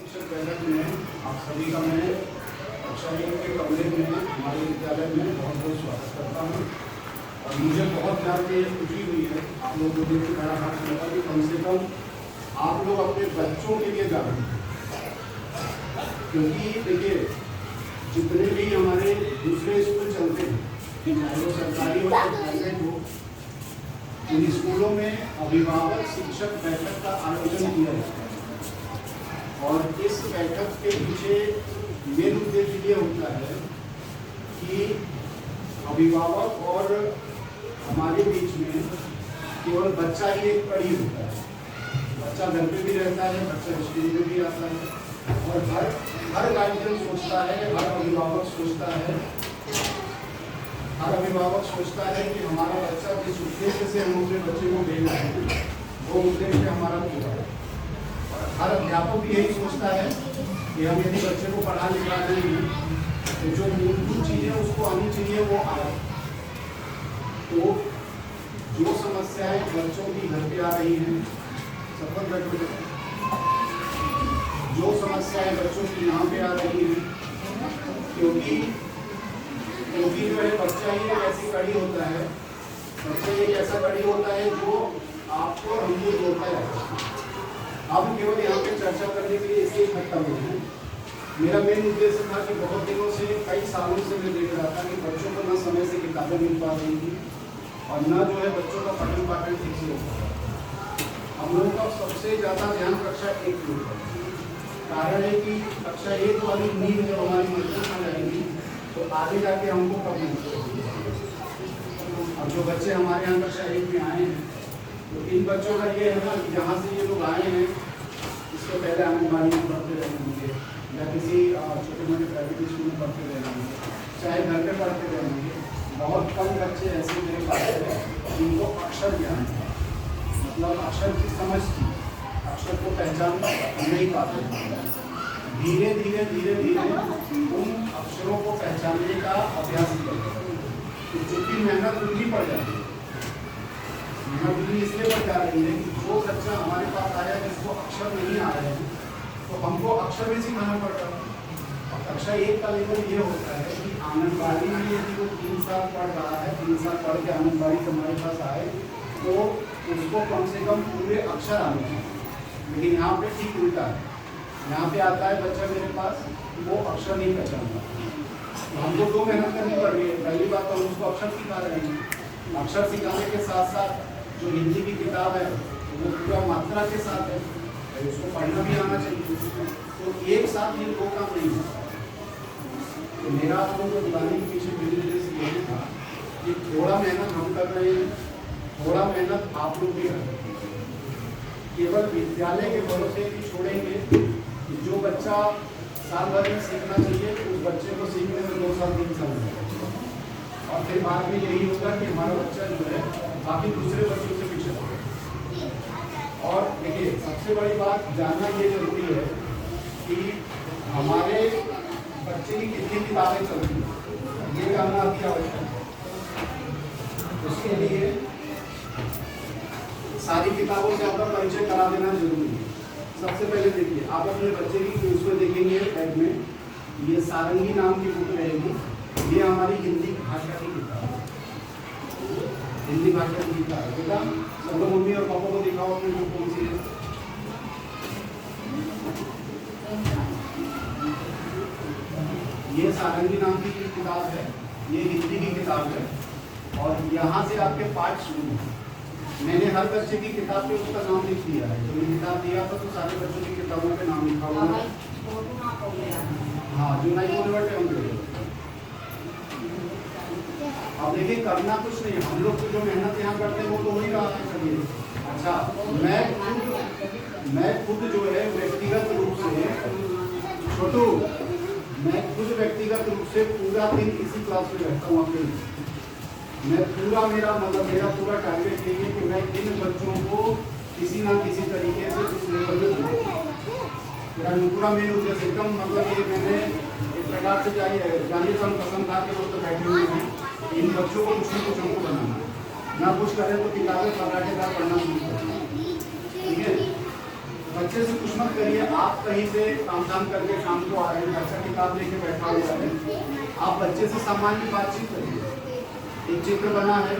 शिक्षक बैठक में आप सभी का मैं कक्षा 1 के कमरे में हमारे विद्यालय में बहुत बहुत स्वागत करता हूँ। और मुझे बहुत जान के खुशी हुई है, आप लोग को देख के बड़ा हाथ लगा कि कम से कम आप लोग अपने बच्चों के लिए जा रहे हैं। क्योंकि देखिए, जितने भी हमारे दूसरे स्कूल चलते हैं, चाहे वो सरकारी हो या प्राइवेट हो, इन स्कूलों में अभिभावक शिक्षक बैठक का आयोजन किया जाता है। और इस बैठक के पीछे मेन उद्देश्य ये होता है कि अभिभावक और हमारे बीच में केवल बच्चा ही एक कड़ी होता है। बच्चा घर पे भी रहता है, बच्चा स्कूल में भी आता है, और हर गार्जियन सोचता है, हर अभिभावक सोचता है कि हमारा बच्चा जिस उद्देश्य से हम अपने बच्चे को भेज रहे हैं वो उद्देश्य हमारा पूरा है। और हर अध्यापक भी यही सोचता है कि हम यदि बच्चे को पढ़ा लिखा रहे हैं तो जो मूलभूत चीज़ें उसको आनी चाहिए वो आए। तो जो समस्याएं बच्चों की घर पे आ रही हैं, सफल बैठो, जो समस्याएं बच्चों की यहाँ पे आ रही हैं, क्योंकि जो है बच्चा ही एक ऐसी कड़ी होता है, बच्चा एक ऐसा कड़ी होता है जो आपको और हमको जोड़ता है। हम केवल यहाँ पे चर्चा करने के लिए इसलिए इकट्ठा हुए हैं। मेरा मेन उद्देश्य था कि बहुत दिनों से, कई सालों से मैं देख रहा था कि बच्चों को न समय से किताबें मिल पा रही थी और न जो है बच्चों का पठन पाठन ठीक से होता था। हम लोगों का सबसे ज़्यादा ध्यान कक्षा 1 में होता है। कारण है कि कक्षा 1 वाली नींव जब हमारी मजबूत हो जाएगी तो आगे जाके हमको कब मिलती। अब जो बच्चे हमारे यहाँ कक्षा 1 में आए हैं तो इन बच्चों का ये है ना कि जहाँ से ये लोग आए हैं, इसके पहले आंगनबाड़ी में पढ़ते रहे होंगे या किसी छोटे मोटे प्राइवेट स्कूल में पढ़ते रहे होंगे, चाहे घर पे पढ़ते रहे होंगे। बहुत कम बच्चे ऐसे मेरे पास हैं जिनको अक्षर ज्ञान है, मतलब अक्षर की समझ थी, अक्षर को पहचान नहीं पाते। धीरे धीरे उन अक्षरों को पहचानने का अभ्यास करते हैं। तो चूंकि मेहनत उनकी पड़ जाती है, मेहनत उनकी इसलिए बढ़ जा रही है कि जो बच्चा हमारे पास आया जिसको अक्षर नहीं आ रहे हैं तो हमको अक्षर भी सिखाना पड़ रहा है। और कक्षा 1 का लेवल ये होता है कि आंगनबाड़ी में यदि वो 3 साल पढ़ रहा है, 3 साल पढ़ के आंगनबाड़ी से हमारे पास आए तो उसको कम से कम पूरे अक्षर आने चाहिए। लेकिन यहाँ पे ठीक उल्टा है, यहाँ पे आता है बच्चा मेरे पास, वो अक्षर नहीं पहचानता। तो हमको 2 मेहनत करनी पड़ रही है। पहली बात तो हम उसको अक्षर सिखा रहे हैं। अक्षर सिखाने के साथ साथ जो हिंदी की किताब है वो पूरा मात्रा के साथ है, उसको पढ़ना भी आना चाहिए। तो एक साथ ये 2 काम नहीं होता। तो मेरा आप लोगों को बुलाने के पीछे मेरे उद्देश्य यही था कि थोड़ा मेहनत हम कर रहे हैं, थोड़ा मेहनत आप लोग भी कर रहे हैं। केवल विद्यालय के भरोसे ही छोड़ेंगे कि जो बच्चा साल भर में सीखना चाहिए उस बच्चे को सीखने में 2 साल 3 साल लगेगा। और फिर बाद में यही होगा कि हमारा बच्चा जो है बाकी दूसरे बच्चों से पीछे होगा। और देखिए, सबसे बड़ी बात जानना ये जरूरी है कि हमारे बच्चे की कितनी किताबें चलती हैं, ये जानना अति आवश्यक है। उसके लिए सारी किताबों से आपका परिचय करा देना जरूरी है। सबसे पहले देखिए, आप अपने बच्चे की उसमें देखेंगे बैग में, ये सारंगी नाम की बुक रहेगी। ये हमारी हिंदी भाषा की किताब है, हिंदी भाषा की किताब है। बेटा सब लोग मम्मी और पापा को दिखाओ अपनी बुक कौन सी है। ये सारंगी नाम की किताब है, ये हिंदी की किताब है। और यहाँ से आपके पाठ शुरू हैं। मैंने हर बच्चे की किताब पे उसका नाम लिख दिया है। तो मैंने किताब दिया था तो सारे बच्चों की किताबों पे नाम लिखा हुआ है। हाँ, जो नहीं बोले बटे होंगे। अब देखिए, करना कुछ नहीं, हम लोग तो जो मेहनत यहाँ करते हैं वो तो हो ही रहा है। चलिए, अच्छा, मैं खुद जो है व्यक्तिगत रूप से छोटू, मैं खुद व्यक्तिगत रूप से पूरा दिन इसी क्लास में रहता हूँ अकेले। मैं पूरा मेरा पूरा टारगेट यही है कि मैं इन बच्चों को किसी ना किसी तरीके से इस लेवल में मेरा पूरा मेन उद्देश्य एकदम ये मैंने एक प्रकार से जानिए तो हम कसम खा के लोग तो बैठे हुए हैं। इन बच्चों को कुछ न कुछ हमको बनाना, ना कुछ करें तो किताबें पढ़ाटेदार पढ़ना शुरू करें। ठीक है, बच्चे से कुछ मत करिए। आप कहीं से काम धाम करके शाम को आ रहे हैं, बच्चा किताब लेके बैठा हुआ है, आप बच्चे से सामान्य बातचीत करिए। एक चित्र बना है,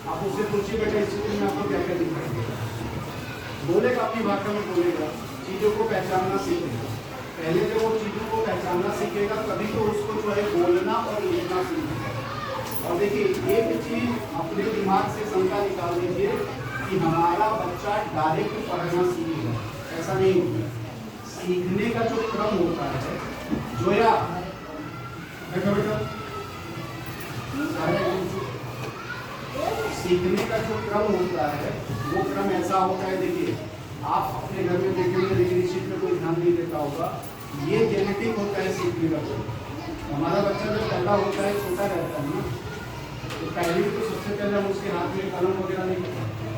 आप उससे पूछिए बेटा इस चित्र में आपको क्या क्या दिखाई देगा। बोलेगा, अपनी भाषा में बोलेगा, चीज़ों को पहचानना सीखेगा। पहले जब वो चीज़ों को पहचानना सीखेगा तभी तो उसको जो है बोलना और लिखना सीखेगा। और देखिए एक चीज़ अपने दिमाग से शंका निकाल दीजिए कि हमारा बच्चा डायरेक्ट पढ़ना सीखेगा, ऐसा नहीं होगा। सीखने का जो क्रम होता है, जोया देखो बेटा, सीखने का जो क्रम होता है वो क्रम ऐसा होता है। देखिए आप अपने घर में देखेंगे, लेकिन इस चीज में कोई ध्यान नहीं देता होगा, ये जेनेटिक होता है सीखने का क्रम। हमारा बच्चा जब पैदा होता है, छोटा रहता है ना, तो पहले तो सबसे पहले हम उसके हाथ में कलम वगैरह नहीं करते।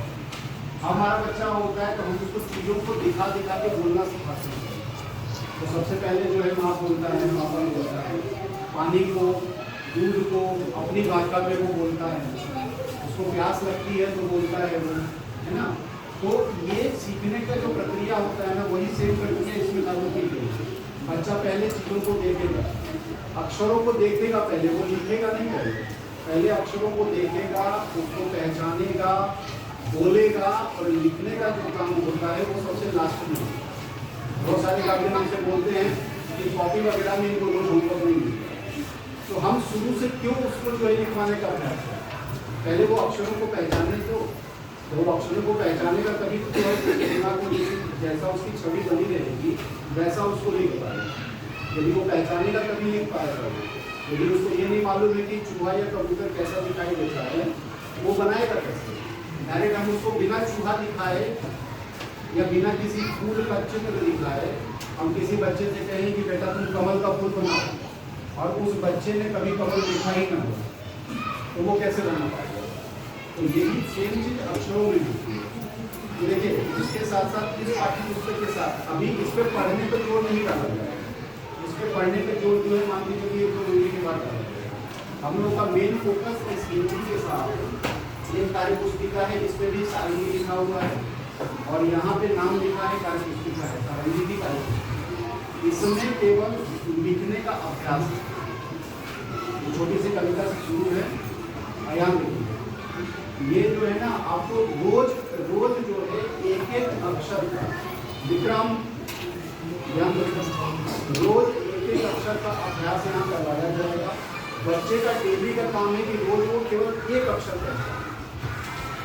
हमारा बच्चा होता है तो हम उसको चीज़ों को दिखा दिखा के बोलना सिखाते हैं। तो सबसे पहले जो है माँ बोलता है, पापा बोलता है, पानी को, दूध को अपनी भाषा में वो बोलता है, उसको प्यास लगती है तो बोलता है वो, है ना। तो ये सीखने का जो प्रक्रिया होता है ना, वही सेम प्रक्रिया इसमें लागू की गई। बच्चा पहले चीज़ों को देखेगा, अक्षरों को देखेगा, पहले वो लिखेगा नहीं, पहले अक्षरों को देखेगा, उसको पहचानेगा, बोलेगा, और लिखने का जो काम होता है वो सबसे लास्ट में। बहुत सारे गार्जियन हमसे बोलते हैं कि कॉपी वगैरह में इनको रोज होमवर्क नहीं मिलता, तो हम शुरू से क्यों उसको जो है लिखवाने का अभ्यास है। पहले वो अक्षरों को पहचाने, तो वो अक्षरों को पहचानेगा तभी तो दिमाग में जैसा उसकी छवि बनी रहेगी वैसा उसको लिख पाएगा। यदि वो पहचानेगा तभी लिख पाएगा। लेकिन उसको ये नहीं मालूम है कि चूहा या कबूतर कैसा दिखाई देता है, वो बनाएगा कैसे। डायरेक्ट हम उसको बिना चूहा दिखाए या बिना किसी फूल का चित्र दिखाए, हम किसी बच्चे से कहें कि बेटा तुम कमल का फूल बनाओ, और उस बच्चे ने कभी कमल देखा ही ना हो, तो वो कैसे बना पाएगा। तो ये भी सेम चीज अक्षरों में होती है। तो देखिए इसके साथ साथ इस पाठ्य पुस्तक के साथ अभी इस पर पढ़ने पर जोर नहीं डाला गया है। इस पर पढ़ने पर जोर जो है मान लीजिए कि 1-2 महीने के बाद डाला गया। हम लोग का मेन फोकस इस हिंदी के साथ एक कार्य पुस्तिका है, इस पर भी सारंगी लिखा हुआ है, और यहाँ पे नाम लिखा है कार्य पुस्तिका है, सारंगी की कार्य पुस्तिका। इसमें केवल लिखने का अभ्यास है। छोटी सी कविता से शुरू है, आयाम लिखिए। ये जो है ना, आपको रोज रोज जो है एक एक अक्षर का विक्रम ध्यान रखना, रोज एक एक अक्षर का अभ्यास यहाँ करवाया जाएगा। बच्चे का डेली का काम है कि रोज वो केवल एक अक्षर पहचान,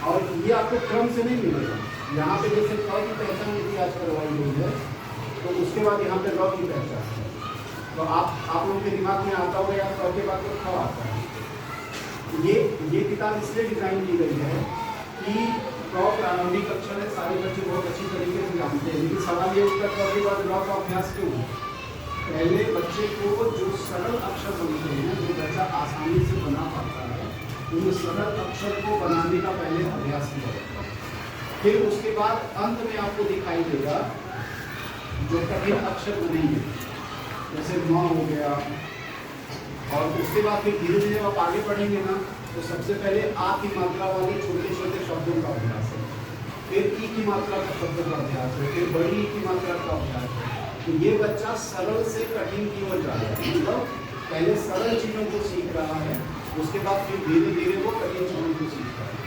और ये आपको क्रम से नहीं मिलेगा। यहाँ पे जैसे क की पहचान यदि आज करवाई गई है, तो उसके बाद यहाँ पे र की पहचान है। तो आप लोगों के दिमाग में आता होगा यार क के बाद तो ख आता है। ये किताब इसलिए डिजाइन की गई है कि क प्रारंभिक अक्षर है, सारे बच्चे बहुत अच्छी तरीके से जानते हैं, लेकिन सवाल ये उठता है के बाद र का अभ्यास क्यों। पहले बच्चे को जो सरल अक्षर बनते हैं, जो बच्चा आसानी से बना पाता है, उन सरल अक्षर को बनाने का पहले अभ्यास किया जाता है। फिर उसके बाद अंत में आपको दिखाई देगा जो कठिन अक्षर बनेंगे, जैसे म हो गया, और उसके बाद फिर धीरे धीरे आप आगे पढ़ेंगे ना, तो सबसे पहले आ की मात्रा वाले छोटे छोटे शब्दों का अभ्यास है, फिर ई की मात्रा का शब्दों का अभ्यास है, फिर बड़ी ई की मात्रा का अभ्यास है। तो ये बच्चा सरल से कठिन की ओर जा रहा है, मतलब पहले सरल चीज़ों को सीख रहा है, उसके बाद फिर धीरे धीरे वो कठिन चीज़ों को सीख रहा है।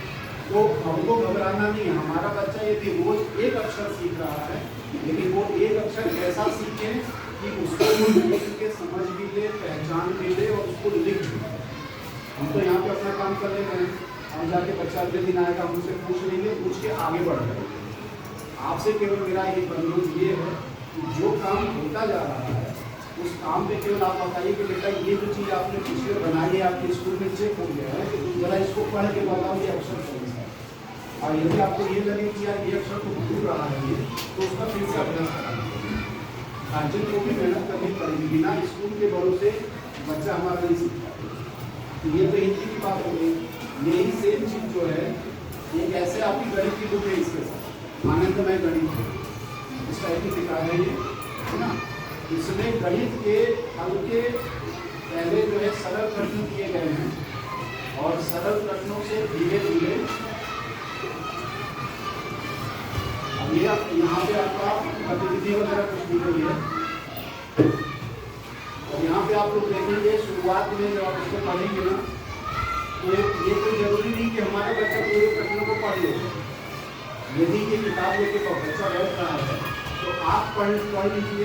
तो हमको घबराना नहीं है। हमारा बच्चा यदि रोज एक अक्षर सीख रहा है, लेकिन वो एक अक्षर ऐसा सीखे कि उसको लिख के समझ भी ले, पहचान भी ले, और उसको लिख भी ले। हम तो यहाँ पे अपना काम कर ले रहे हैं, और जाके बच्चा अगले दिन आएगा, हमसे पूछ लेंगे, पूछ के आगे बढ़ जाएंगे। आपसे केवल मेरा एक अनुरोध ये है कि जो काम होता जा रहा है उस काम पे केवल आप बताइए कि बेटा ये जो चीज़ आपने पिछले बनाई है, आपके स्कूल में चेक हो गया है, जरा इसको पढ़ के बताओ ये अक्षर कौन सा है। और यदि आपको ये लगे कि यार ये अक्षर तो भूल रहा है ये, तो उसका फिर से अभ्यास कराना पड़ेगा। गार्जियन को भी मेहनत करनी पड़ेगी, बिना स्कूल के भरोसे बच्चा हमारा नहीं सीखता। तो ये तो हिंदी की बात हो गई। यही सेम चीज़ जो है, एक ऐसे आपकी गणित की बुक है, इसके साथ आनंदमय गणित इस टाइप की किताब है ये, है ना। इसमें गणित के हल के पहले जो है सरल प्रश्न किए गए हैं, और सरल प्रश्नों से धीरे धीरे अब ये यहाँ पे आपका गतिविधि वगैरह कुछ दी गई है। और यहाँ पे आप लोग देखेंगे शुरुआत में जब आप इसको पढ़ेंगे ना, तो ये कोई जरूरी नहीं कि हमारा बच्चा पूरे प्रश्नों को पढ़ ले। यदि ये किताब लेके बच्चा बैठ रहा है तो आप पढ़ लीजिए।